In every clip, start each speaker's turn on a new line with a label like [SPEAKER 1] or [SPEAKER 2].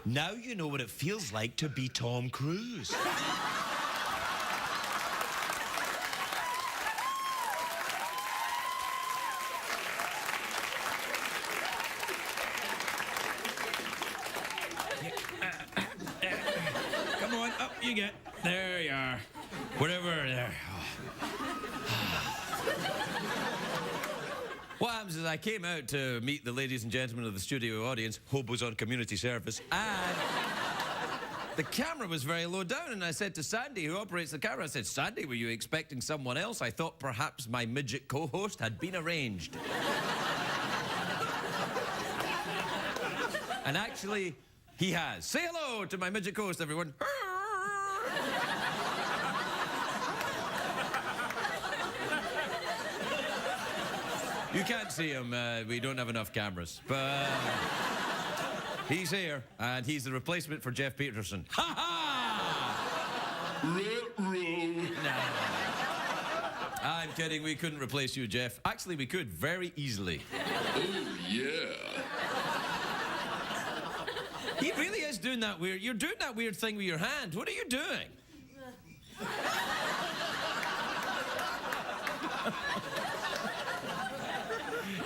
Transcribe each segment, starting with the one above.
[SPEAKER 1] Now you know what it feels like to be Tom Cruise.
[SPEAKER 2] Come on, up you get. There you are. Whatever, there.
[SPEAKER 1] What happens is I came out to meet the ladies and gentlemen of the studio audience, hobos on community service, and the camera was very low down, and I said to Sandy, who operates the camera, I said, Sandy, were you expecting someone else? I thought perhaps my midget co-host had been arranged. And actually, he has. Say hello to my midget co-host, everyone. You can't see him. We don't have enough cameras. But he's here, and he's the replacement for Jeff Peterson. Ha ha! No. I'm kidding. We couldn't replace you, Jeff. Actually, we could very easily.
[SPEAKER 3] Oh, yeah.
[SPEAKER 1] He really is doing that weird. You're doing that weird thing with your hand. What are you doing?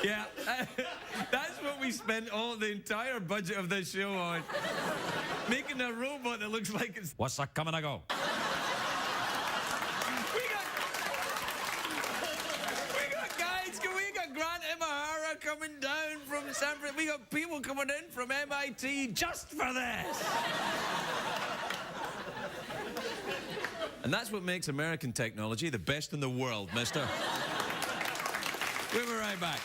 [SPEAKER 1] Yeah, that's what we spent all the entire budget of this show on. Making a robot that looks like it's...
[SPEAKER 2] What's that coming to go?
[SPEAKER 1] We got guys, we got Grant Imahara coming down from San Francisco. We got people coming in from MIT just for this. And that's what makes American technology the best in the world, mister. We'll be right back.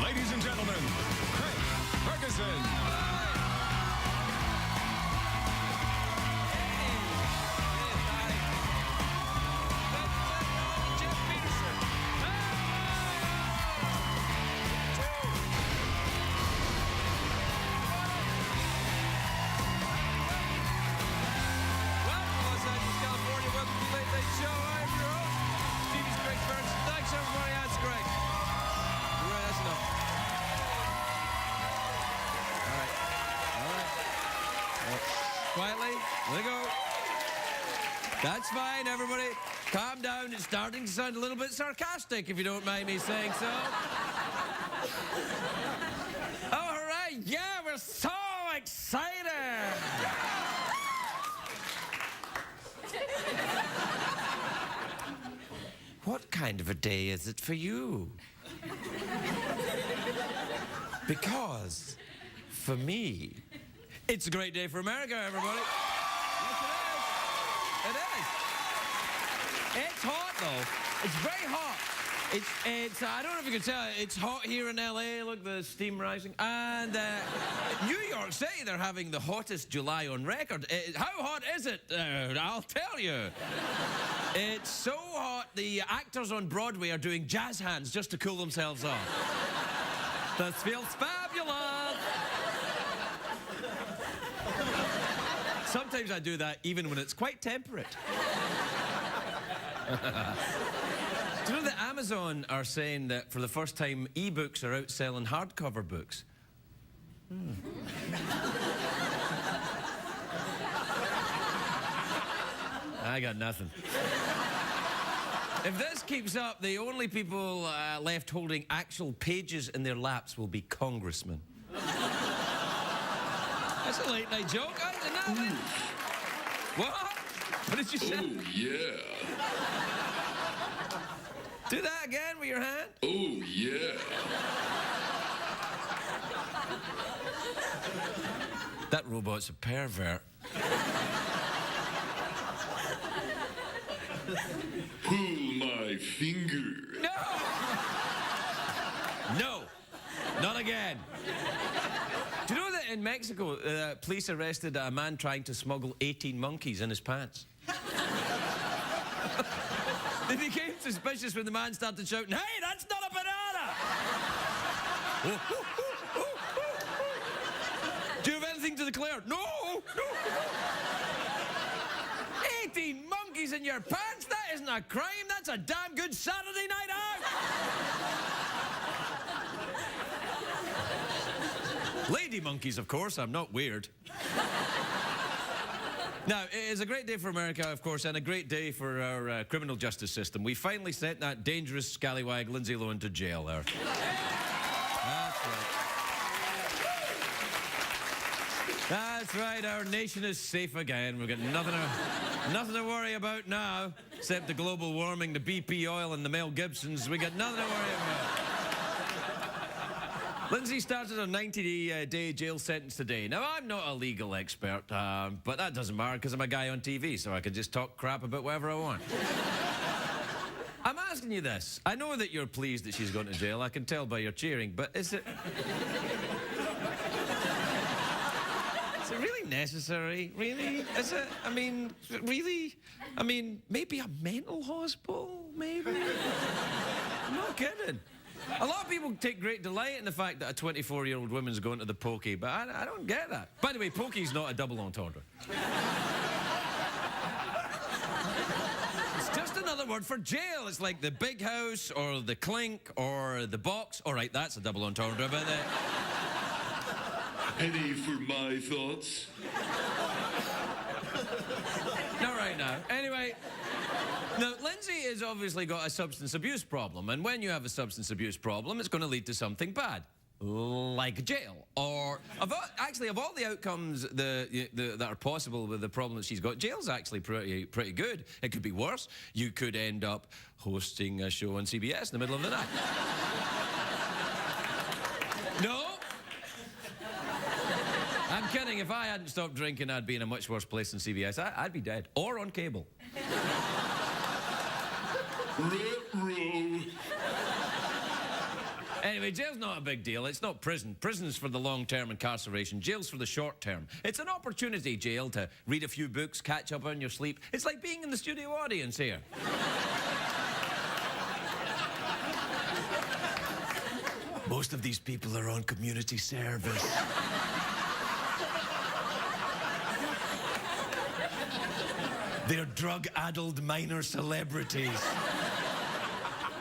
[SPEAKER 4] Ladies and gentlemen, Ferguson.
[SPEAKER 1] Quietly, let it go. That's fine, everybody. Calm down. It's starting to sound a little bit sarcastic, if you don't mind me saying so. All right, yeah, we're so excited. What kind of a day is it for you? Because, for me, it's a great day for America, everybody. Yes, it is. It is. It's hot, though. It's very hot. It's I don't know if you can tell, it's hot here in LA. Look, the steam rising. And New York City, they're having the hottest July on record. How hot is it? I'll tell you. It's so hot, the actors on Broadway are doing jazz hands just to cool themselves off. This feels fabulous. Sometimes I do that even when it's quite temperate. Do you know that Amazon are saying that for the first time, e-books are outselling hardcover books? I got nothing. If this keeps up, the only people left holding actual pages in their laps will be congressmen. That's a late night joke, isn't it? What? What did you say?
[SPEAKER 3] Oh, yeah.
[SPEAKER 1] Do that again with your hand.
[SPEAKER 3] Oh, yeah.
[SPEAKER 1] That robot's a pervert.
[SPEAKER 3] Pull my finger.
[SPEAKER 1] No! No! Not again. in Mexico, police arrested a man trying to smuggle 18 monkeys in his pants. They became suspicious when the man started shouting, "Hey, that's not a banana!" "Do you have anything to declare?" No! 18 monkeys in your pants? That isn't a crime. That's a damn good Saturday night out. Lady monkeys, of course. I'm not weird. Now, it is a great day for America, of course, and a great day for our criminal justice system. We finally sent that dangerous scallywag Lindsay Lohan to jail there. That's right. That's right, our nation is safe again. We've got nothing to worry about now, except the global warming, the BP oil, and the Mel Gibsons. We got nothing to worry about. Lindsay started a 90-day jail sentence today. Now, I'm not a legal expert, but that doesn't matter because I'm a guy on TV, so I can just talk crap about whatever I want. I'm asking you this. I know that you're pleased that she's gone to jail. I can tell by your cheering, but is it... Is it really necessary? Really? Is it? I mean, really? I mean, maybe a mental hospital? Maybe? I'm not kidding. A lot of people take great delight in the fact that a 24-year-old woman's going to the pokey, but I don't get that. By the way, pokey's not a double entendre. It's just another word for jail. It's like the big house or the clink or the box. All right, that's a double entendre, but
[SPEAKER 3] Penny for my thoughts.
[SPEAKER 1] not right now. Anyway, now, Lindsay has obviously got a substance abuse problem, and when you have a substance abuse problem, it's going to lead to something bad, like jail. Or, of all the outcomes that are possible with the problem that she's got, jail's actually pretty good. It could be worse. You could end up hosting a show on CBS in the middle of the night. No. I'm kidding. If I hadn't stopped drinking, I'd be in a much worse place than CBS. I'd be dead. Or on cable. Anyway, jail's not a big deal. It's not prison. Prison's for the long-term incarceration. Jail's for the short-term. It's an opportunity, jail, to read a few books, catch up on your sleep. It's like being in the studio audience here. Most of these people are on community service. They're drug-addled minor celebrities.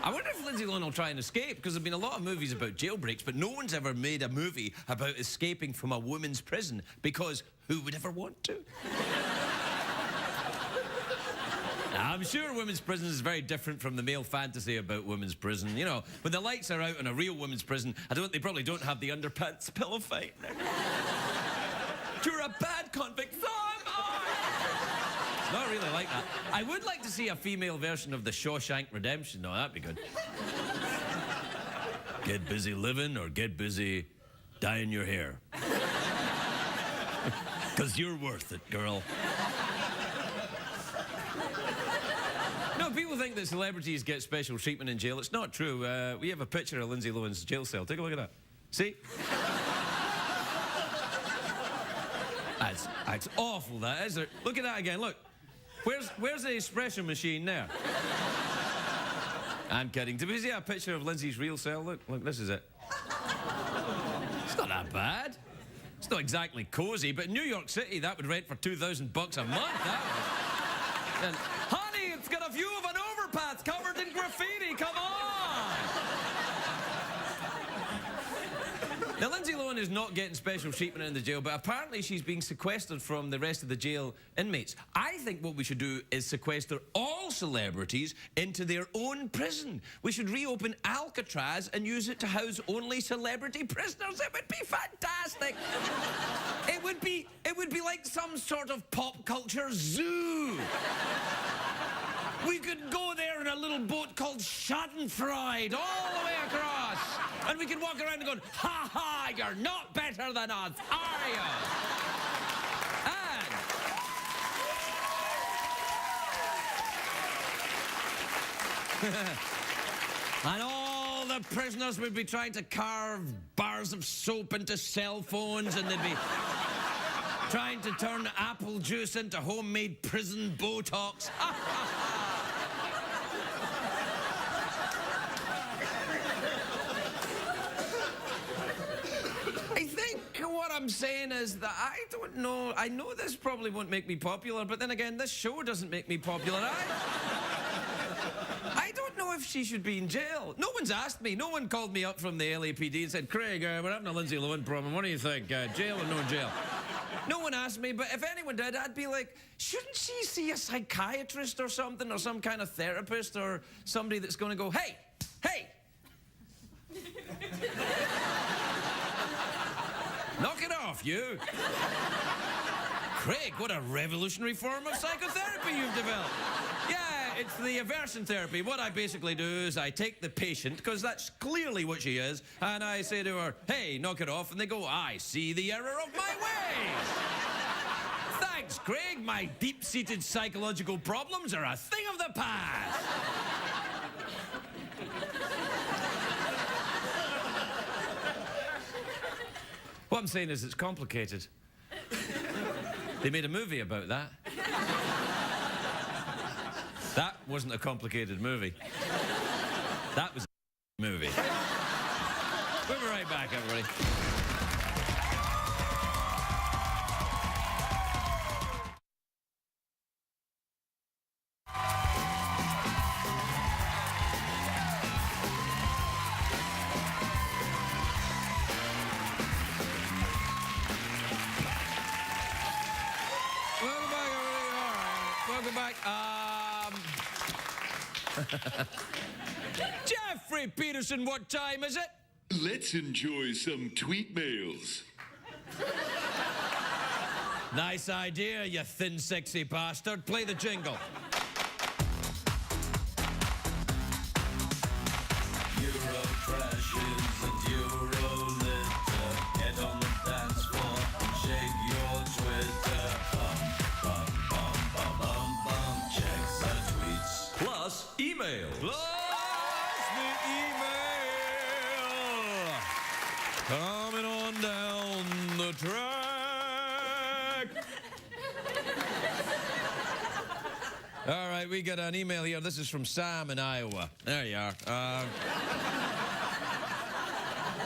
[SPEAKER 1] I wonder if Lindsay Lohan will try and escape, because there have been a lot of movies about jailbreaks, but no one's ever made a movie about escaping from a women's prison, because who would ever want to? Now, I'm sure women's prison is very different from the male fantasy about women's prison. You know, when the lights are out in a real women's prison, they probably don't have the underpants pillow fight. You're a bad convict. So am I. Not really like that. I would like to see a female version of the Shawshank Redemption. No, that'd be good. Get busy living or get busy dyeing your hair. Because you're worth it, girl. No, people think that celebrities get special treatment in jail. It's not true. We have a picture of Lindsay Lohan's jail cell. Take a look at that. See? That's awful, that, is it? Look at that again, look. Where's the espresso machine there? I'm kidding. Did we see a picture of Lindsay's real cell? Look, this is it. It's not that bad. It's not exactly cozy, but in New York City, that would rent for $2,000 a month, that would. And, honey, it's got a view of an overpass covered in graffiti, come on! Now, Lindsay Lohan is not getting special treatment in the jail, but apparently she's being sequestered from the rest of the jail inmates. I think what we should do is sequester all celebrities into their own prison. We should reopen Alcatraz and use it to house only celebrity prisoners. It would be fantastic. It would be like some sort of pop culture zoo. We could go there in a little boat called Schadenfreude all the way across. And we could walk around and go, ha ha, you're not better than us, are you? And all the prisoners would be trying to carve bars of soap into cell phones, and they'd be trying to turn apple juice into homemade prison Botox. I think what I'm saying is that I don't know. I know this probably won't make me popular, but then again, this show doesn't make me popular. I don't know if she should be in jail. No one's asked me. No one called me up from the LAPD and said, Craig, we're having a Lindsay Lohan problem. What do you think? Jail or no jail? No one asked me, but if anyone did, I'd be like, shouldn't she see a psychiatrist or something, or some kind of therapist, or somebody that's going to go, hey, hey! Knock it off, you! Craig, what a revolutionary form of psychotherapy you've developed. Yeah, it's the aversion therapy. What I basically do is I take the patient, because that's clearly what she is, and I say to her, hey, knock it off, and they go, I see the error of my ways. Thanks, Craig. My deep-seated psychological problems are a thing of the past. What I'm saying is it's complicated. They made a movie about that. That wasn't a complicated movie. That was a movie. We'll be right back, everybody. Welcome back. Jeffrey Peterson, what time is it?
[SPEAKER 3] Let's enjoy some tweet mails.
[SPEAKER 1] Nice idea, you thin, sexy bastard. Play the jingle.
[SPEAKER 5] Euro crashes and Euro litter. Get on the dance floor and shake your Twitter. Check the tweets.
[SPEAKER 1] Plus email. Plus the email. Coming on down the track. All right, we got an email here. This is from Sam in Iowa. There you are.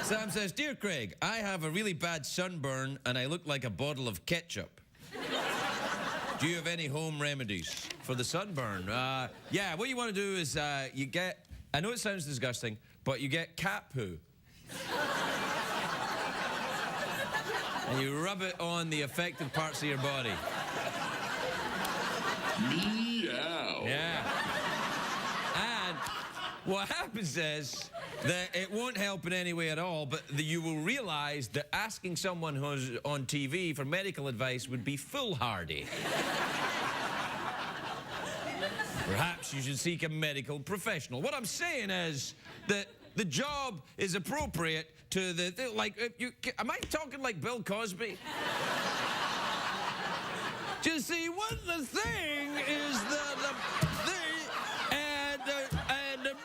[SPEAKER 1] Sam says, Dear Craig, I have a really bad sunburn and I look like a bottle of ketchup. Do you have any home remedies for the sunburn? Yeah, what you want to do is you get, I know it sounds disgusting, but you get cat poo. And you rub it on the affected parts of your body.
[SPEAKER 3] Meow.
[SPEAKER 1] Yeah. And what happens is that it won't help in any way at all, but you will realize that asking someone who's on TV for medical advice would be foolhardy. Perhaps you should seek a medical professional. What I'm saying is that the job is appropriate to the like, am I talking like Bill Cosby? You see, what the thing is the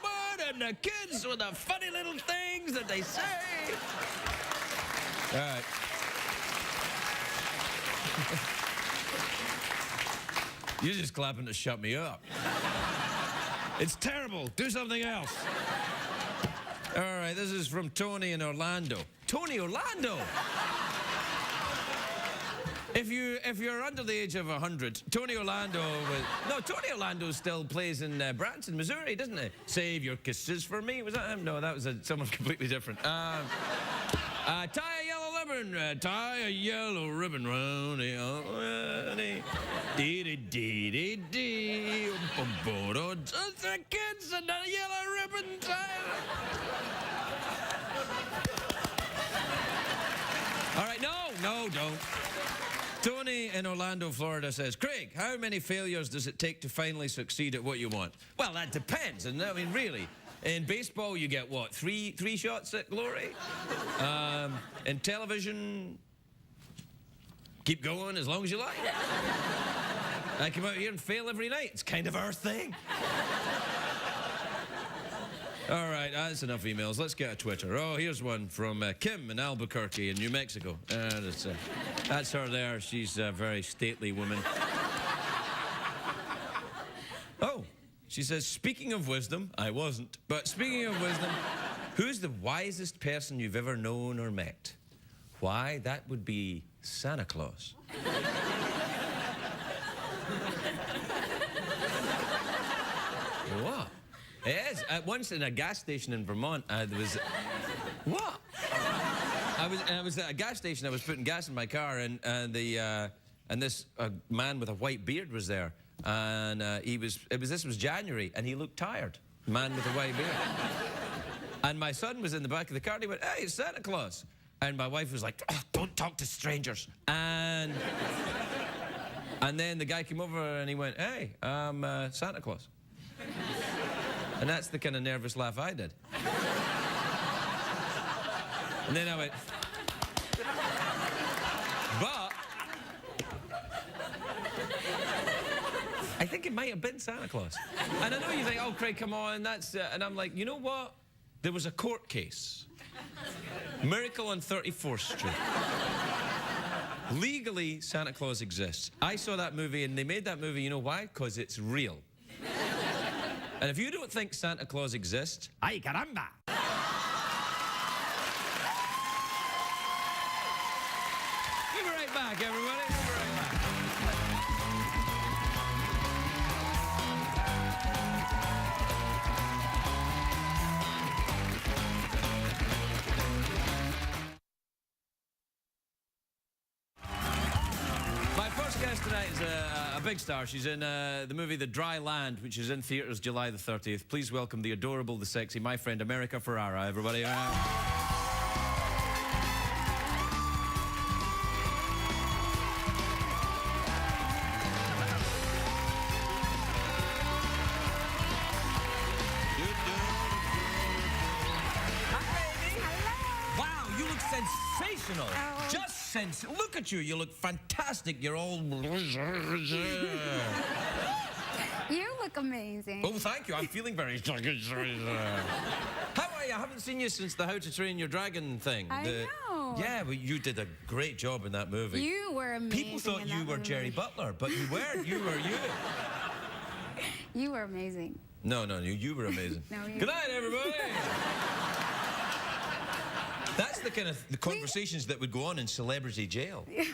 [SPEAKER 1] bird and the kids with the funny little things that they say. All right. You're just clapping to shut me up. It's terrible. Do something else. All right, this is from Tony in Orlando. Tony, Orlando! If you're under the age of 100, Tony Orlando Tony Orlando still plays in Branson, Missouri, doesn't he? Save your kisses for me. Was that him? No, that was someone completely different. Tie a yellow ribbon, tie a yellow ribbon round the dee-dee-dee-dee-dee. The kids and the yellow ribbon tie. All right, no, don't. Tony in Orlando, Florida says, Craig, how many failures does it take to finally succeed at what you want? Well, that depends. And I mean, really, in baseball, you get what, three shots at glory? In television, keep going as long as you like. I come out here and fail every night. It's kind of our thing. All right, that's enough emails. Let's get a Twitter. Oh, here's one from Kim in Albuquerque in New Mexico. That's her there. She's a very stately woman. Oh, she says, speaking of wisdom, I wasn't, but speaking of wisdom, who's the wisest person you've ever known or met? Why, that would be Santa Claus. What? It is. Once in a gas station in Vermont, there was... What? I was at a gas station. I was putting gas in my car, and this man with a white beard was there, and this was January, and he looked tired. Man with a white beard. And my son was in the back of the car, and he went, "Hey, it's Santa Claus." And my wife was like, "Oh, don't talk to strangers." And then the guy came over, and he went, "Hey, I'm Santa Claus." And that's the kind of nervous laugh I did. And then I went, but I think it might have been Santa Claus. And I know you think, oh, Craig, come on, that's... and I'm like, you know what? There was a court case. Miracle on 34th Street. Legally, Santa Claus exists. I saw that movie, and they made that movie, you know why? Because it's real. And if you don't think Santa Claus exists, ay caramba! We'll be right back, everybody. We'll be right back. My first guest tonight is a big star. She's in the movie The Dry Land, which is in theaters July the 30th. Please welcome the adorable, the sexy, my friend America Ferrera, everybody. Wow, you look sensational.
[SPEAKER 6] Oh.
[SPEAKER 1] Just look at you. You look fantastic. You're all...
[SPEAKER 6] You look amazing.
[SPEAKER 1] Oh, thank you. I'm feeling very... How are you? I haven't seen you since the How to Train Your Dragon thing.
[SPEAKER 6] I know.
[SPEAKER 1] Yeah, well, you did a great job in that movie.
[SPEAKER 6] You were amazing.
[SPEAKER 1] People thought
[SPEAKER 6] in
[SPEAKER 1] you
[SPEAKER 6] that
[SPEAKER 1] were
[SPEAKER 6] movie.
[SPEAKER 1] Jerry Butler, but you weren't. You were you.
[SPEAKER 6] You were amazing.
[SPEAKER 1] No, you were amazing.
[SPEAKER 6] No, you-
[SPEAKER 1] Good night, everybody. That's the kind of the conversations that would go on in celebrity jail.
[SPEAKER 6] You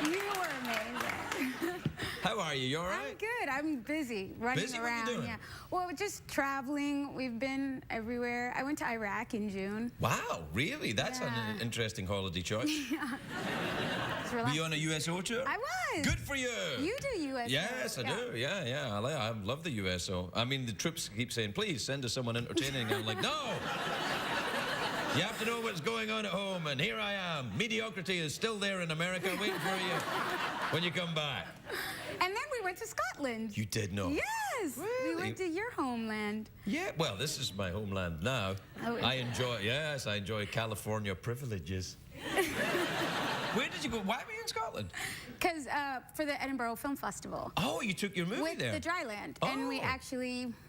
[SPEAKER 6] were amazing.
[SPEAKER 1] How are you? You all right?
[SPEAKER 6] I'm good. I'm busy running
[SPEAKER 1] Busy? What are you
[SPEAKER 6] around.
[SPEAKER 1] doing?
[SPEAKER 6] Yeah. Well, just traveling. We've been everywhere. I went to Iraq in June.
[SPEAKER 1] Wow, really? That's
[SPEAKER 6] Yeah.
[SPEAKER 1] an interesting holiday choice.
[SPEAKER 6] It's
[SPEAKER 1] Were you on a USO tour?
[SPEAKER 6] I was.
[SPEAKER 1] Good for you.
[SPEAKER 6] You do USO.
[SPEAKER 1] Yes, I do. Yeah. I love the USO. I mean, the troops keep saying, please send us someone entertaining. I'm like, no. You have to know what's going on at home, and here I am. Mediocrity is still there in America waiting for you when you come back.
[SPEAKER 6] And then we went to Scotland.
[SPEAKER 1] You did know.
[SPEAKER 6] Yes.
[SPEAKER 1] Really?
[SPEAKER 6] We went to your homeland.
[SPEAKER 1] Yeah, well, this is my homeland now.
[SPEAKER 6] Oh, is
[SPEAKER 1] I
[SPEAKER 6] it?
[SPEAKER 1] enjoy California privileges. Where did you go? Why were you in Scotland?
[SPEAKER 6] Because for the Edinburgh Film Festival.
[SPEAKER 1] Oh, you took your movie
[SPEAKER 6] With
[SPEAKER 1] there.
[SPEAKER 6] The Dryland. And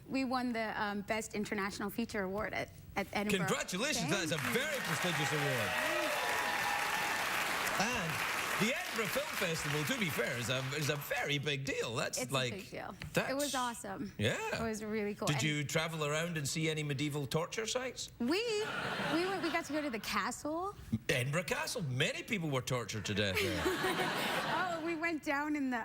[SPEAKER 6] we won the Best International Feature Award at Edinburgh.
[SPEAKER 1] Congratulations, that is a very prestigious award. And the Edinburgh Film Festival, to be fair, is a very big deal. That's
[SPEAKER 6] It's
[SPEAKER 1] like...
[SPEAKER 6] a big deal.
[SPEAKER 1] That's,
[SPEAKER 6] It was awesome.
[SPEAKER 1] Yeah.
[SPEAKER 6] It was really cool.
[SPEAKER 1] Did
[SPEAKER 6] And
[SPEAKER 1] you travel around and see any medieval torture sites?
[SPEAKER 6] We got to go to the castle.
[SPEAKER 1] Edinburgh Castle. Many people were tortured to death there.
[SPEAKER 6] Oh, we went down in the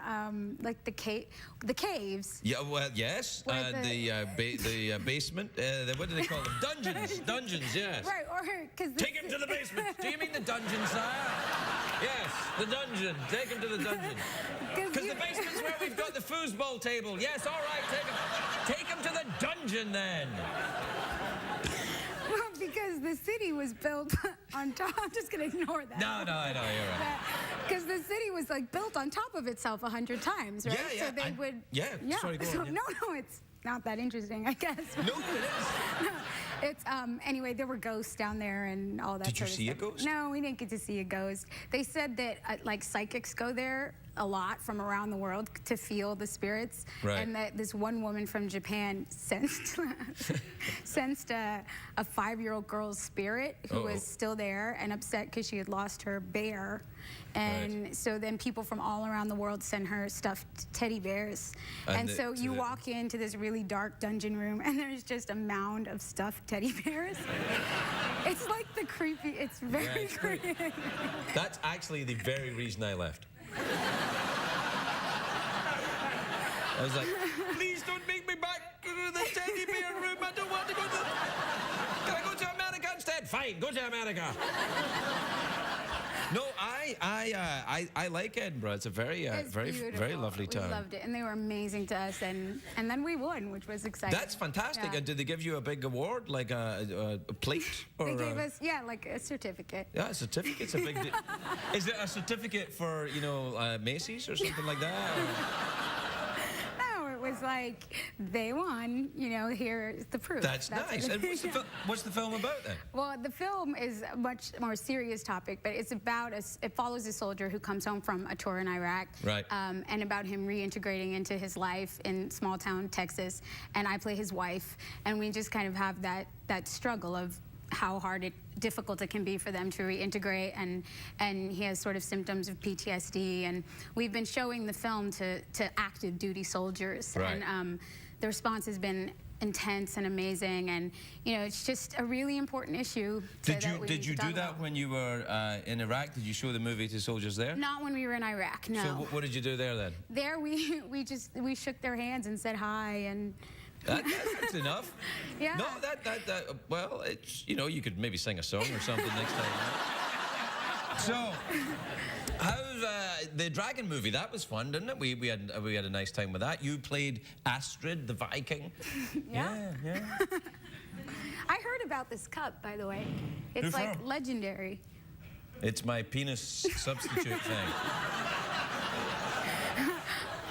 [SPEAKER 6] like the caves.
[SPEAKER 1] Yeah, well, yes.
[SPEAKER 6] Where
[SPEAKER 1] And the basement. What do they call them? Dungeons. Dungeons, yes.
[SPEAKER 6] Right, or because
[SPEAKER 1] Take him to the basement. Do you mean the dungeon, sire? Yes, the dungeon. Take him to the dungeon. Because the basement's where we've got the foosball table. Yes, all right, take him to the dungeon then.
[SPEAKER 6] Well, because the city was built on top. I'm just gonna ignore that.
[SPEAKER 1] No, I know, you're right.
[SPEAKER 6] Because the city was like built on top of itself 100 times, right?
[SPEAKER 1] Yeah,
[SPEAKER 6] So they would.
[SPEAKER 1] sorry, go on.
[SPEAKER 6] So
[SPEAKER 1] yeah.
[SPEAKER 6] no, it's not that interesting, I guess.
[SPEAKER 1] No, it is.
[SPEAKER 6] It's anyway, there were ghosts down there and all that.
[SPEAKER 1] Did you
[SPEAKER 6] sort of
[SPEAKER 1] see a
[SPEAKER 6] stuff.
[SPEAKER 1] ghost?
[SPEAKER 6] No, we didn't get to see a ghost. They said that like psychics go there a lot from around the world to feel the spirits,
[SPEAKER 1] Right.
[SPEAKER 6] and that this one woman from Japan sensed a 5-year-old girl's spirit who was still there and upset because she had lost her bear. And so then people from all around the world send her stuffed teddy bears. And so you walk into this really dark dungeon room and there's just a mound of stuffed teddy bears. It's like the creepy, it's very creepy.
[SPEAKER 1] That's actually the very reason I left. I was like, please don't make me back to the teddy bear room. I don't want to go to the... Can I go to America instead? Fine, go to America. No, I like Edinburgh. It's a very very lovely town.
[SPEAKER 6] We loved it, and they were amazing to us, and then we won, which was exciting.
[SPEAKER 1] That's fantastic.
[SPEAKER 6] Yeah.
[SPEAKER 1] And did they give you a big award, like a plate? Or
[SPEAKER 6] They gave us, like a certificate.
[SPEAKER 1] Yeah, a certificate's a big deal. Is it a certificate for, Macy's or something like that? Or?
[SPEAKER 6] No, it was like, they won, here's the proof.
[SPEAKER 1] That's nice. And what's the film about then?
[SPEAKER 6] Well, the film is a much more serious topic, but it's about it follows a soldier who comes home from a tour in Iraq,
[SPEAKER 1] Right.
[SPEAKER 6] And about him reintegrating into his life in small town Texas. And I play his wife, and we just kind of have that struggle of how difficult it can be for them to reintegrate, and he has sort of symptoms of PTSD, and we've been showing the film to active duty soldiers,
[SPEAKER 1] Right.
[SPEAKER 6] and the response has been intense and amazing, and it's just a really important issue.
[SPEAKER 1] Did you do that when you were in Iraq? Did you show the movie to soldiers there?
[SPEAKER 6] Not when we were in Iraq, no.
[SPEAKER 1] So what did you do there then?
[SPEAKER 6] There we shook their hands and said hi, and
[SPEAKER 1] That's enough.
[SPEAKER 6] Yeah.
[SPEAKER 1] No, well, it's, you could maybe sing a song or something next time. So, how's the Dragon movie? That was fun, didn't it? We had a nice time with that. You played Astrid, the Viking.
[SPEAKER 6] Yeah.
[SPEAKER 1] Yeah.
[SPEAKER 6] I heard about this cup, by the way. It's
[SPEAKER 1] Who
[SPEAKER 6] like
[SPEAKER 1] from?
[SPEAKER 6] legendary.
[SPEAKER 1] It's my penis substitute thing.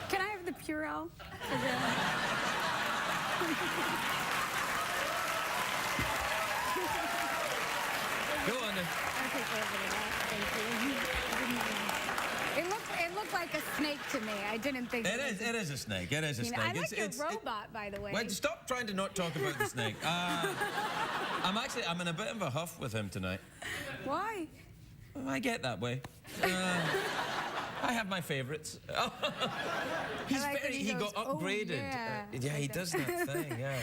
[SPEAKER 6] Can I have the Purell?
[SPEAKER 1] Go on then.
[SPEAKER 6] I'll take a little bit of that. Thank you. It looked like a snake to me. I didn't think
[SPEAKER 1] It is a snake. It is a snake.
[SPEAKER 6] I like your robot, by the way.
[SPEAKER 1] Wait, stop trying to not talk about the snake. I'm in a bit of a huff with him tonight.
[SPEAKER 6] Why?
[SPEAKER 1] I get that way. I have my favorites. He
[SPEAKER 6] goes,
[SPEAKER 1] got upgraded.
[SPEAKER 6] Oh,
[SPEAKER 1] Yeah, he does that thing, yeah.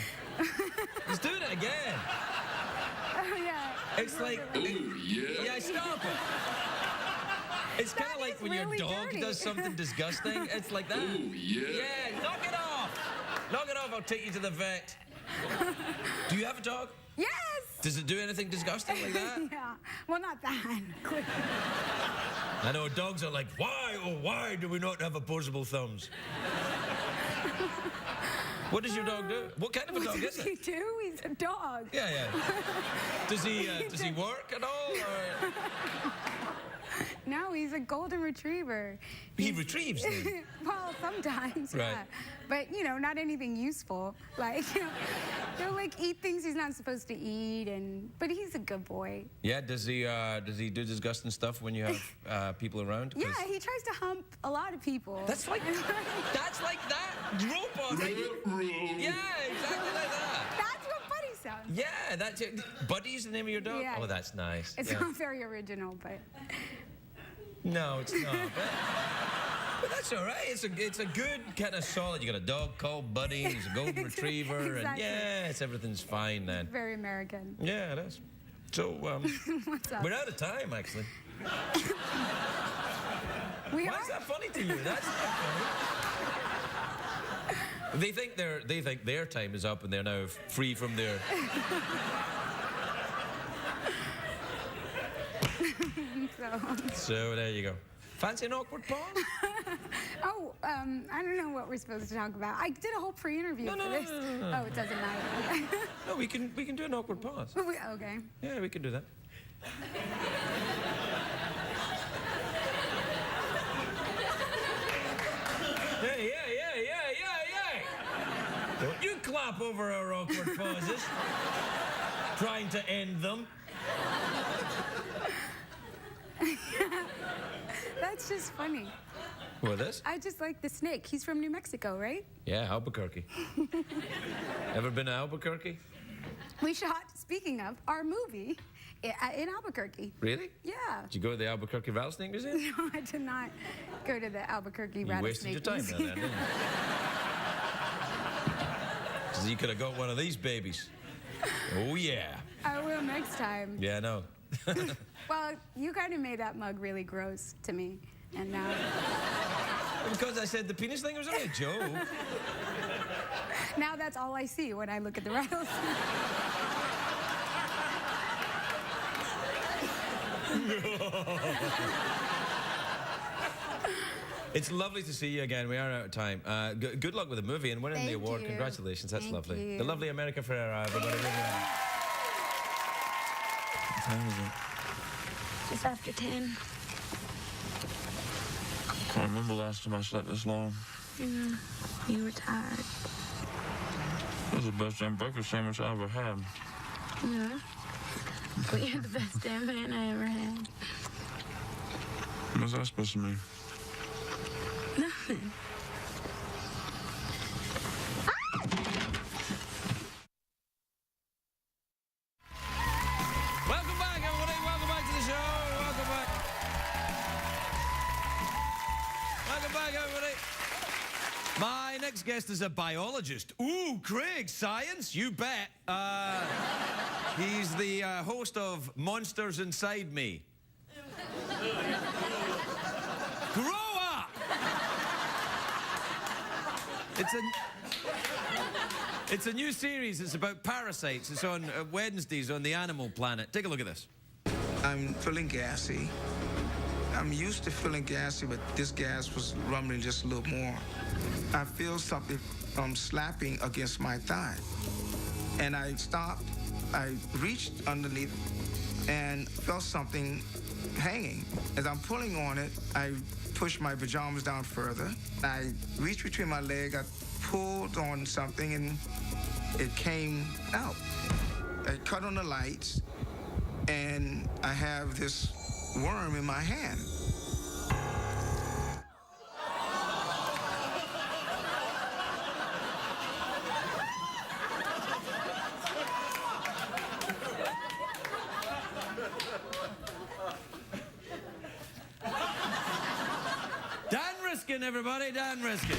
[SPEAKER 1] He's doing it again.
[SPEAKER 6] Oh, yeah.
[SPEAKER 1] It's like... Yeah, stop it. It's kind of
[SPEAKER 6] That
[SPEAKER 1] like
[SPEAKER 6] is
[SPEAKER 1] when
[SPEAKER 6] really
[SPEAKER 1] your dog
[SPEAKER 6] dirty.
[SPEAKER 1] does something disgusting. It's like that. Yeah, knock it off. Knock it off, I'll take you to the vet. Do you have a dog?
[SPEAKER 6] Yes!
[SPEAKER 1] Does it do anything disgusting like that?
[SPEAKER 6] Yeah. Well, not that.
[SPEAKER 1] I know dogs are like, why do we not have opposable thumbs? What does your dog do? What kind of a dog is
[SPEAKER 6] What does he
[SPEAKER 1] it?
[SPEAKER 6] do? He's a dog.
[SPEAKER 1] Yeah. Does he work at all? Or?
[SPEAKER 6] No, he's a golden retriever.
[SPEAKER 1] He retrieves them.
[SPEAKER 6] Well, sometimes,
[SPEAKER 1] Right.
[SPEAKER 6] yeah. But, not anything useful. Like, he'll, eat things he's not supposed to eat, but he's a good boy.
[SPEAKER 1] Yeah, does he do disgusting stuff when you have people around?
[SPEAKER 6] Yeah, he tries to hump a lot of people.
[SPEAKER 1] That's like that robot, right? Yeah, exactly like that.
[SPEAKER 6] That's what Buddy sounds.
[SPEAKER 1] Yeah, that's it. Buddy's the name of your dog?
[SPEAKER 6] Yeah.
[SPEAKER 1] Oh, that's nice.
[SPEAKER 6] It's
[SPEAKER 1] Yeah.
[SPEAKER 6] not very original, but...
[SPEAKER 1] No, it's not. But that's all right. It's a good kind of solid. You got a dog called Buddy. He's a golden retriever, and
[SPEAKER 6] Exactly.
[SPEAKER 1] everything's fine then.
[SPEAKER 6] Very American.
[SPEAKER 1] Yeah, it is. So
[SPEAKER 6] What's up?
[SPEAKER 1] we're out of time, actually.
[SPEAKER 6] We
[SPEAKER 1] Why
[SPEAKER 6] are?
[SPEAKER 1] is that funny to you? That's not funny. They think their time is up, and they're now free from their. So there you go. Fancy an awkward pause?
[SPEAKER 6] Oh, I don't know what we're supposed to talk about. I did a whole pre-interview for this.
[SPEAKER 1] No.
[SPEAKER 6] Oh, it doesn't matter.
[SPEAKER 1] No, we can do an awkward pause.
[SPEAKER 6] Okay.
[SPEAKER 1] Yeah, we can do that. Yeah. Don't you stop over our awkward pauses. Trying to end them.
[SPEAKER 6] That's just funny.
[SPEAKER 1] What is?
[SPEAKER 6] I just like the snake. He's from New Mexico, right?
[SPEAKER 1] Yeah, Albuquerque. Ever been to Albuquerque?
[SPEAKER 6] We shot, speaking of, our movie in Albuquerque.
[SPEAKER 1] Really?
[SPEAKER 6] Yeah.
[SPEAKER 1] Did you go to the Albuquerque Rattlesnake Museum?
[SPEAKER 6] No, I did not go to the Albuquerque
[SPEAKER 1] You wasted
[SPEAKER 6] Rattlesnake
[SPEAKER 1] your time
[SPEAKER 6] Museum.
[SPEAKER 1] then, didn't you? 'Cause you could have got one of these babies. Oh, yeah.
[SPEAKER 6] I will next time.
[SPEAKER 1] Yeah, I know.
[SPEAKER 6] Well, you kind of made that mug really gross to me. And now,
[SPEAKER 1] Because I said the penis thing was only a joke.
[SPEAKER 6] now that's all I see when I look at the rattlesnake.
[SPEAKER 1] It's lovely to see you again. We are out of time. Good luck with the movie and winning the
[SPEAKER 6] Thank
[SPEAKER 1] award.
[SPEAKER 6] you.
[SPEAKER 1] Congratulations. That's
[SPEAKER 6] Thank
[SPEAKER 1] lovely.
[SPEAKER 6] you.
[SPEAKER 1] The lovely America Ferrera, everybody. Really well. What time is it?
[SPEAKER 7] Just after 10.
[SPEAKER 8] I can't remember last time I slept this long.
[SPEAKER 7] Yeah, you were tired.
[SPEAKER 8] It was the best damn breakfast sandwich I ever had.
[SPEAKER 7] Yeah. Well, you're the best damn man I ever had.
[SPEAKER 8] What's that supposed to mean?
[SPEAKER 7] Nothing.
[SPEAKER 1] Welcome back, everybody. Welcome back to the show. Welcome back. Welcome back, everybody. My next guest is a biologist. Ooh, Craig, science? You bet. He's the host of Monsters Inside Me. Grow up! It's a new series. It's about parasites. It's on Wednesdays on the Animal Planet. Take a look at this.
[SPEAKER 9] I'm feeling gassy. I'm used to feeling gassy, but this gas was rumbling just a little more. I feel something slapping against my thigh. And I stopped. I reached underneath and felt something hanging. As I'm pulling on it, I pushed my pajamas down further. I reached between my legs. I pulled on something, and it came out. I cut on the lights, and I have this worm in my hand.
[SPEAKER 1] Dan Riskin, everybody. Dan Riskin.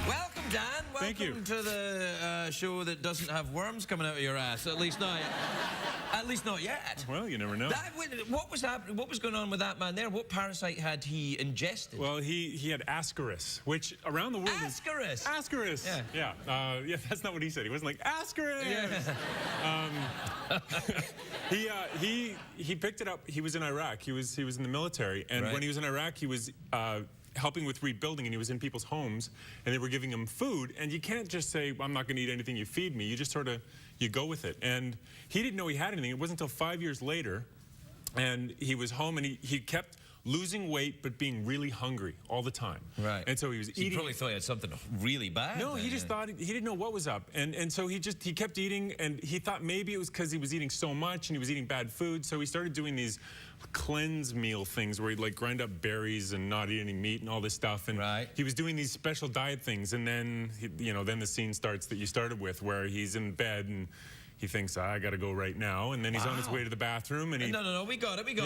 [SPEAKER 1] Welcome, Dan.
[SPEAKER 4] Thank you.
[SPEAKER 1] Welcome to the show that doesn't have worms coming out of your ass. At least not yet.
[SPEAKER 4] Well, you never know.
[SPEAKER 1] What was happening? What was going on with that man there? What parasite had he ingested?
[SPEAKER 4] Well, he had Ascaris, which around the world
[SPEAKER 1] Ascaris.
[SPEAKER 4] is... Ascaris!
[SPEAKER 1] Yeah.
[SPEAKER 4] Yeah, that's not what he said. He wasn't like, Ascaris!
[SPEAKER 1] Yeah.
[SPEAKER 4] He picked it up. He was in Iraq. He was in the military. And
[SPEAKER 1] Right.
[SPEAKER 4] when he was in Iraq, he was... helping with rebuilding, and he was in people's homes, and they were giving him food, and you can't just say, I'm not going to eat anything you feed me. You just sort of, you go with it. And he didn't know he had anything. It wasn't until 5 years later, and he was home, and he kept losing weight, but being really hungry all the time.
[SPEAKER 1] Right.
[SPEAKER 4] And so he was
[SPEAKER 1] He
[SPEAKER 4] eating.
[SPEAKER 1] probably thought he had something really bad.
[SPEAKER 4] No,
[SPEAKER 1] then,
[SPEAKER 4] he just thought, he didn't know what was up. And so he kept eating, and he thought maybe it was because he was eating so much and he was eating bad food. So he started doing these cleanse meal things where he'd like grind up berries and not eat any meat and all this stuff. And
[SPEAKER 1] Right.
[SPEAKER 4] he was doing these special diet things. And then, then the scene starts that you started with, where he's in bed and he thinks, I got to go right now. And then he's on his
[SPEAKER 1] Wow.
[SPEAKER 4] way to the bathroom, and he...
[SPEAKER 1] No, we got it.
[SPEAKER 4] Yeah.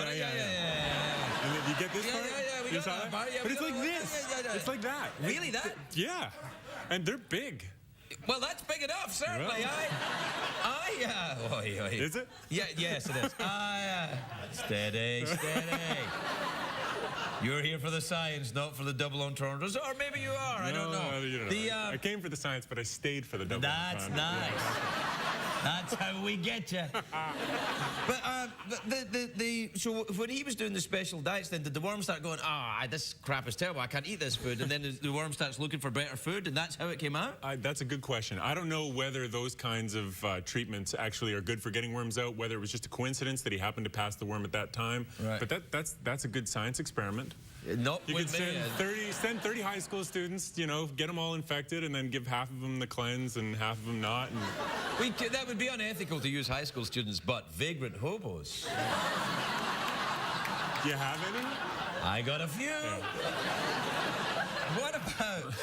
[SPEAKER 4] And then you get this part?
[SPEAKER 1] we
[SPEAKER 4] You
[SPEAKER 1] got
[SPEAKER 4] saw
[SPEAKER 1] that
[SPEAKER 4] it?
[SPEAKER 1] part, yeah,
[SPEAKER 4] But
[SPEAKER 1] we
[SPEAKER 4] it's
[SPEAKER 1] got
[SPEAKER 4] like
[SPEAKER 1] it.
[SPEAKER 4] this.
[SPEAKER 1] Yeah.
[SPEAKER 4] It's like that.
[SPEAKER 1] Really, that?
[SPEAKER 4] Yeah. And they're big.
[SPEAKER 1] Well, that's big enough, certainly.
[SPEAKER 4] Well. Is it?
[SPEAKER 1] Yeah, yes, it is. Steady. You're here for the science, not for the double entendres, or maybe you are. I don't know.
[SPEAKER 4] You don't know. I came for the science, but I stayed for the double.
[SPEAKER 1] That's
[SPEAKER 4] entendre.
[SPEAKER 1] nice. That's how we get you. But so when he was doing the special diets, then did the worm start going, this crap is terrible, I can't eat this food, and then the worm starts looking for better food, and that's how it came out?
[SPEAKER 4] That's a good question. I don't know whether those kinds of treatments actually are good for getting worms out, whether it was just a coincidence that he happened to pass the worm at that time.
[SPEAKER 1] Right.
[SPEAKER 4] But that's a good science experiment.
[SPEAKER 1] Not
[SPEAKER 4] You
[SPEAKER 1] with
[SPEAKER 4] could
[SPEAKER 1] me.
[SPEAKER 4] send 30 high school students, you know, get them all infected, and then give half of them the cleanse and half of them not. And...
[SPEAKER 1] That would be unethical to use high school students, but vagrant hobos.
[SPEAKER 4] Do you have any?
[SPEAKER 1] I got a few.
[SPEAKER 4] Yeah.
[SPEAKER 1] What about,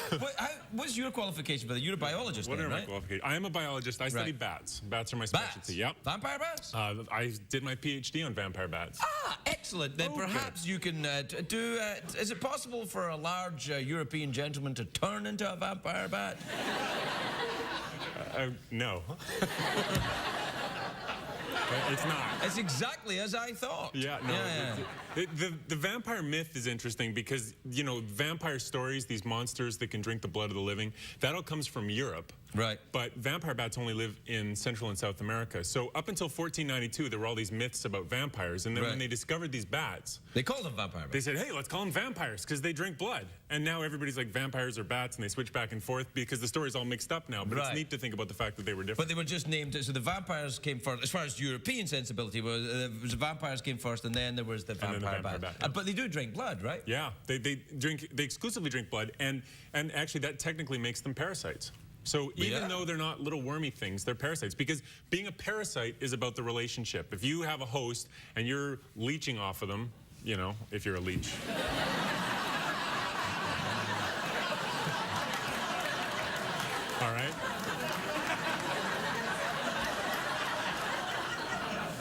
[SPEAKER 1] what's your qualification for that? You're a biologist,
[SPEAKER 4] What
[SPEAKER 1] then,
[SPEAKER 4] are my
[SPEAKER 1] right?
[SPEAKER 4] qualifications? I am a biologist. I study bats. Bats are my specialty.
[SPEAKER 1] Bats?
[SPEAKER 4] Yep.
[SPEAKER 1] Vampire bats?
[SPEAKER 4] I did my PhD on vampire bats.
[SPEAKER 1] Excellent. Then perhaps you can do... is it possible for a large European gentleman to turn into a vampire bat?
[SPEAKER 4] No. It's not.
[SPEAKER 1] It's exactly as I thought.
[SPEAKER 4] Yeah, no. Yeah. The vampire myth is interesting because, you know, vampire stories, these monsters that can drink the blood of the living, that all comes from Europe.
[SPEAKER 1] Right.
[SPEAKER 4] But vampire bats only live in Central and South America. So up until 1492, there were all these myths about vampires. And then when they discovered these bats...
[SPEAKER 1] They called them vampire bats.
[SPEAKER 4] They said, hey, let's call them vampires because they drink blood. And now everybody's like vampires or bats, and they switch back and forth because the story's all mixed up now. But it's neat to think about the fact that they were different.
[SPEAKER 1] But they were just named... So the vampires came first. As far as European sensibility was, the vampires came first, and then there was the vampire bat.
[SPEAKER 4] Yeah.
[SPEAKER 1] But they do drink blood, right?
[SPEAKER 4] Yeah, they exclusively drink blood, and actually that technically makes them parasites. So even though they're not little wormy things, they're parasites, because being a parasite is about the relationship. If you have a host and you're leeching off of them, you know, if you're a leech. All right.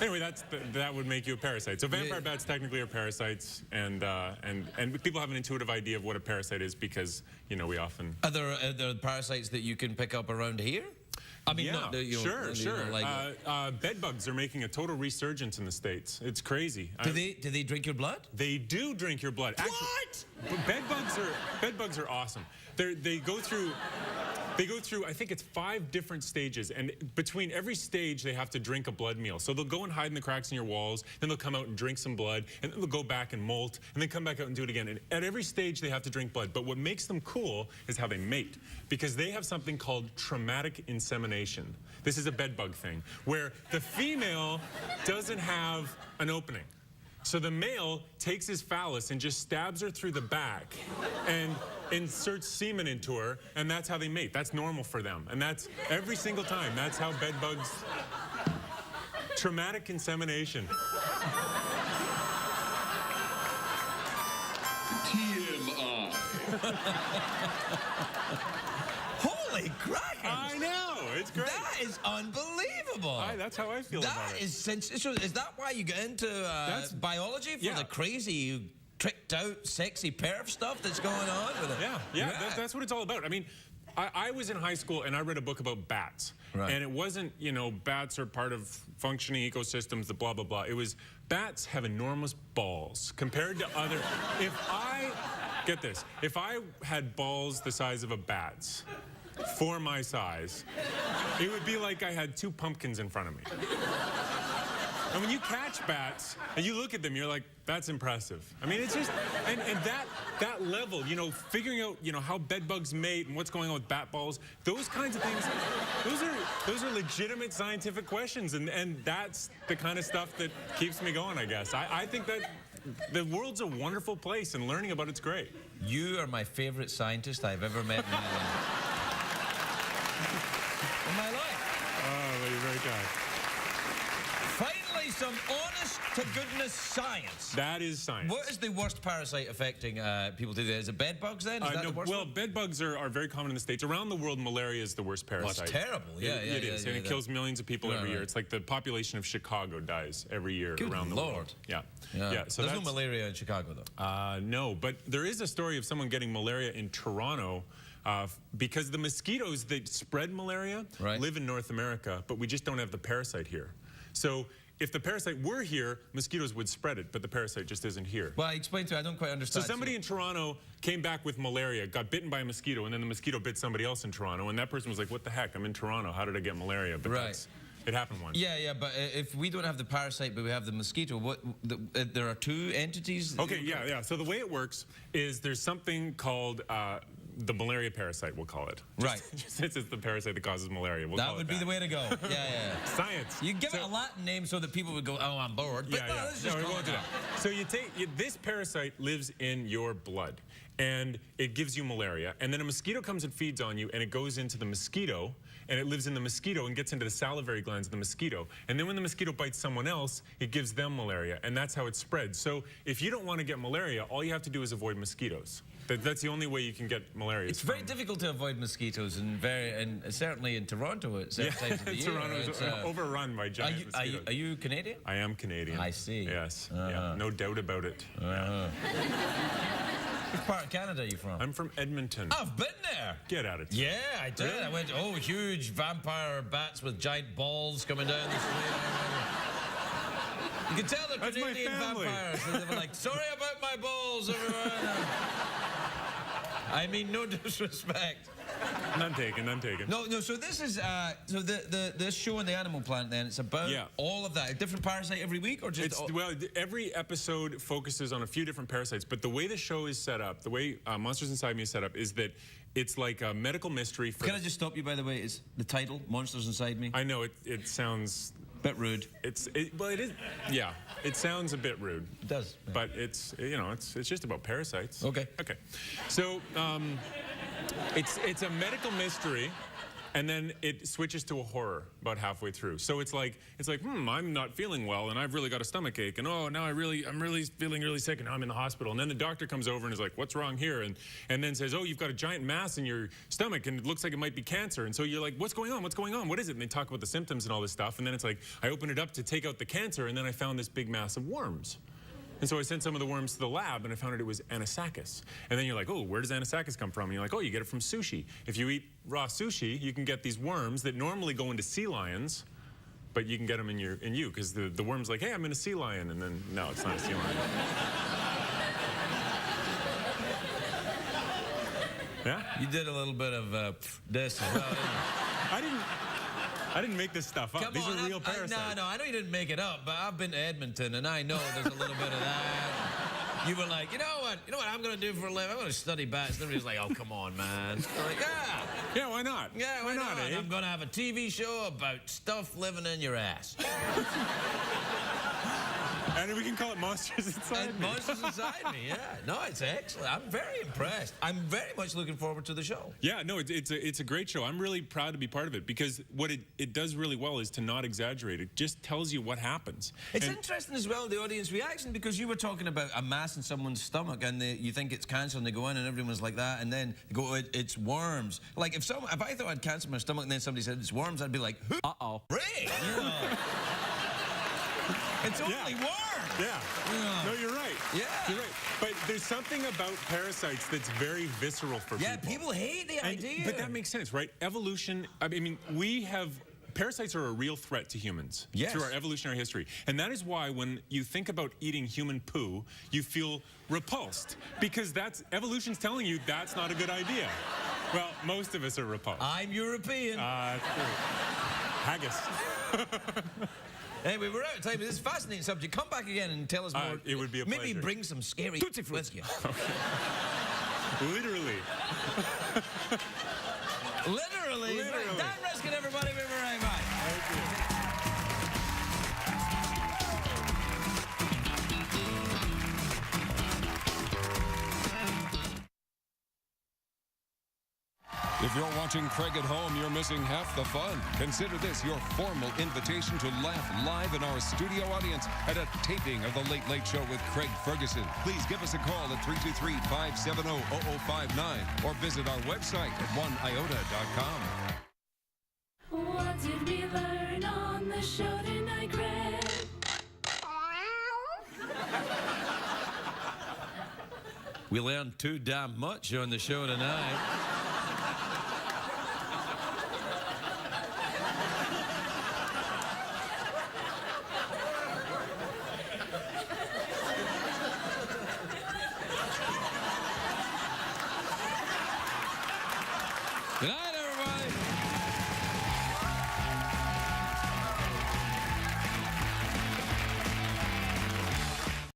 [SPEAKER 4] Anyway, that would make you a parasite. So vampire bats technically are parasites, and people have an intuitive idea of what a parasite is because, you know, we often...
[SPEAKER 1] Are there parasites that you can pick up around here? I mean,
[SPEAKER 4] yeah, sure. Bed bugs are making a total resurgence in the States. It's crazy.
[SPEAKER 1] Do they drink your blood?
[SPEAKER 4] They do drink your blood.
[SPEAKER 1] What?
[SPEAKER 4] Actually, bed bugs are awesome. They go through, I think it's 5 different stages, and between every stage they have to drink a blood meal. So they'll go and hide in the cracks in your walls, then they'll come out and drink some blood, and then they'll go back and molt, and then come back out and do it again. And at every stage they have to drink blood. But what makes them cool is how they mate, because they have something called traumatic insemination. This is a bed bug thing, where the female doesn't have an opening. So the male takes his phallus and just stabs her through the back and inserts semen into her, and that's how they mate. That's normal for them. And that's every single time. That's how bed bugs... Traumatic insemination.
[SPEAKER 3] TMI.
[SPEAKER 1] Holy crackers!
[SPEAKER 4] I know, it's great.
[SPEAKER 1] That is unbelievable.
[SPEAKER 4] That's how I feel about it.
[SPEAKER 1] That is sensational. Is that why you get into biology, for the crazy, tricked out, sexy perv stuff that's going on with it?
[SPEAKER 4] Yeah. That's what it's all about. I mean, I was in high school and I read a book about bats.
[SPEAKER 1] Right.
[SPEAKER 4] And it wasn't, you know, bats are part of functioning ecosystems, the blah, blah, blah. It was bats have enormous balls compared to other... Get this. If I had balls the size of a bat's, for my size, it would be like I had 2 pumpkins in front of me. And when you catch bats and you look at them, you're like, that's impressive. I mean, it's just, and that level, you know, figuring out, you know, how bed bugs mate and what's going on with bat balls, those kinds of things, those are legitimate scientific questions, and that's the kind of stuff that keeps me going, I guess. I think that the world's a wonderful place, and learning about it's great.
[SPEAKER 1] You are my favorite scientist I've ever met in my life. In my life.
[SPEAKER 4] Oh, well, you're very kind.
[SPEAKER 1] Finally, some honest-to-goodness science.
[SPEAKER 4] That is science.
[SPEAKER 1] What is the worst parasite affecting people today? Is it bed bugs then? Is that the worst
[SPEAKER 4] well,
[SPEAKER 1] one?
[SPEAKER 4] bed bugs are very common in the States. Around the world, malaria is the worst parasite.
[SPEAKER 1] Well, it's terrible.
[SPEAKER 4] It is, and it kills millions of people every year. It's like the population of Chicago dies every year around the world. Yeah. So
[SPEAKER 1] there's no malaria in Chicago, though.
[SPEAKER 4] No, but there is a story of someone getting malaria in Toronto because the mosquitoes that spread malaria live in North America, but we just don't have the parasite here. So if the parasite were here, mosquitoes would spread it, but the parasite just isn't here.
[SPEAKER 1] Well, explain to me, I don't quite understand.
[SPEAKER 4] So somebody in Toronto came back with malaria, got bitten by a mosquito, and then the mosquito bit somebody else in Toronto, and that person was like, what the heck, I'm in Toronto, how did I get malaria? But It happened once.
[SPEAKER 1] Yeah, but if we don't have the parasite, but we have the mosquito, there are two entities?
[SPEAKER 4] Okay, yeah. So the way it works is there's something called the malaria parasite, we'll call it.
[SPEAKER 1] Right.
[SPEAKER 4] Since it's the parasite that causes malaria, we'll
[SPEAKER 1] that
[SPEAKER 4] call it
[SPEAKER 1] would be the way to go. Yeah.
[SPEAKER 4] Science.
[SPEAKER 1] You give it a Latin name so that people would go, oh, I'm bored. But no, let's just
[SPEAKER 4] we
[SPEAKER 1] call
[SPEAKER 4] won't
[SPEAKER 1] it
[SPEAKER 4] do that. So this parasite lives in your blood, and it gives you malaria. And then a mosquito comes and feeds on you, and it goes into the mosquito, and it lives in the mosquito and gets into the salivary glands of the mosquito. And then when the mosquito bites someone else, it gives them malaria, and that's how it spreads. So if you don't want to get malaria, all you have to do is avoid mosquitoes. That's the only way you can get malaria.
[SPEAKER 1] It's very difficult to avoid mosquitoes, and certainly in Toronto at certain times of the year.
[SPEAKER 4] Toronto is overrun by giant mosquitoes.
[SPEAKER 1] Are you Canadian?
[SPEAKER 4] I am Canadian.
[SPEAKER 1] I see.
[SPEAKER 4] Yes, yeah, no doubt about it.
[SPEAKER 1] Which part of Canada are you from?
[SPEAKER 4] I'm from Edmonton.
[SPEAKER 1] I've been there.
[SPEAKER 4] Get out of it.
[SPEAKER 1] Yeah, I did.
[SPEAKER 4] Really?
[SPEAKER 1] I went, huge vampire bats with giant balls coming down the street. You can tell they're Canadian vampires. So they were like, sorry about my balls, everyone. I mean, no disrespect.
[SPEAKER 4] None taken.
[SPEAKER 1] No. So this is this show on the Animal Planet. Then it's about all of that. A different parasite every week, or just
[SPEAKER 4] well, every episode focuses on a few different parasites. But the way the show is set up, the way Monsters Inside Me is set up, is that it's like a medical mystery.
[SPEAKER 1] Can I just stop you, by the way? Is the title Monsters Inside Me?
[SPEAKER 4] I know it sounds
[SPEAKER 1] bit rude.
[SPEAKER 4] Well, it is. Yeah, it sounds a bit rude.
[SPEAKER 1] It does. Yeah.
[SPEAKER 4] But it's just about parasites.
[SPEAKER 1] Okay.
[SPEAKER 4] So it's a medical mystery, and then it switches to a horror about halfway through. So it's like I'm not feeling well, and I've really got a stomach ache, and now I'm really feeling really sick, and now I'm in the hospital. And then the doctor comes over and is like, what's wrong here? And then says, oh, you've got a giant mass in your stomach, and it looks like it might be cancer. And so you're like, what's going on? What is it? And they talk about the symptoms and all this stuff. And then it's like, I opened it up to take out the cancer, and then I found this big mass of worms. And so I sent some of the worms to the lab, and I found out it was anisakis. And then you're like, oh, where does anisakis come from? And you're like, oh, you get it from sushi. If you eat raw sushi, you can get these worms that normally go into sea lions, but you can get them in you, because the worm's like, hey, I'm in a sea lion, and then, no, it's not a sea lion. Yeah?
[SPEAKER 1] You did a little bit of this as well, didn't you?
[SPEAKER 4] I didn't make this stuff up. These are real parasites.
[SPEAKER 1] No, I know you didn't make it up, but I've been to Edmonton, and I know there's a little bit of that. You were like, you know what I'm going to do for a living? I'm going to study bats. And everybody's like, oh, come on, man. I'm like, yeah.
[SPEAKER 4] Yeah, why not?
[SPEAKER 1] Yeah, why not? I'm going to have a TV show about stuff living in your ass.
[SPEAKER 4] And we can call it Monsters Inside Me.
[SPEAKER 1] Monsters Inside Me, yeah. No, it's excellent. I'm very impressed. I'm very much looking forward to the show.
[SPEAKER 4] Yeah, no, it's a great show. I'm really proud to be part of it, because what it does really well is to not exaggerate. It just tells you what happens.
[SPEAKER 1] It's interesting as well, the audience reaction, because you were talking about a mass in someone's stomach, and you think it's cancer, and they go in, and everyone's like that, and then they go, it's worms. Like, if I thought I had cancer in my stomach, and then somebody said it's worms, I'd be like, who? Uh-oh. Really? You know. It's only worms.
[SPEAKER 4] Yeah. No, you're right.
[SPEAKER 1] Yeah.
[SPEAKER 4] You're right. But there's something about parasites that's very visceral for people.
[SPEAKER 1] Yeah, people hate the idea.
[SPEAKER 4] But that makes sense, right? Evolution, I mean, parasites are a real threat to humans through our evolutionary history. And that is why when you think about eating human poo, you feel repulsed. Because evolution's telling you that's not a good idea. Well, most of us are repulsed.
[SPEAKER 1] I'm European.
[SPEAKER 4] That's great. Haggis.
[SPEAKER 1] Anyway, we're out of time. This is a fascinating subject. Come back again and tell us more.
[SPEAKER 4] It would be a pleasure.
[SPEAKER 1] Maybe bring some scary Tootsie Fruits with you.
[SPEAKER 4] Literally.
[SPEAKER 1] Literally. Dan Riskin, everybody. We'll be right back.
[SPEAKER 4] Thank you.
[SPEAKER 10] If you're watching Craig at home, you're missing half the fun. Consider this your formal invitation to laugh live in our studio audience at a taping of The Late Late Show with Craig Ferguson. Please give us a call at 323-570-0059 or visit our website at oneiota.com.
[SPEAKER 7] What did we learn on the show tonight, Craig?
[SPEAKER 1] We learned too damn much on the show tonight.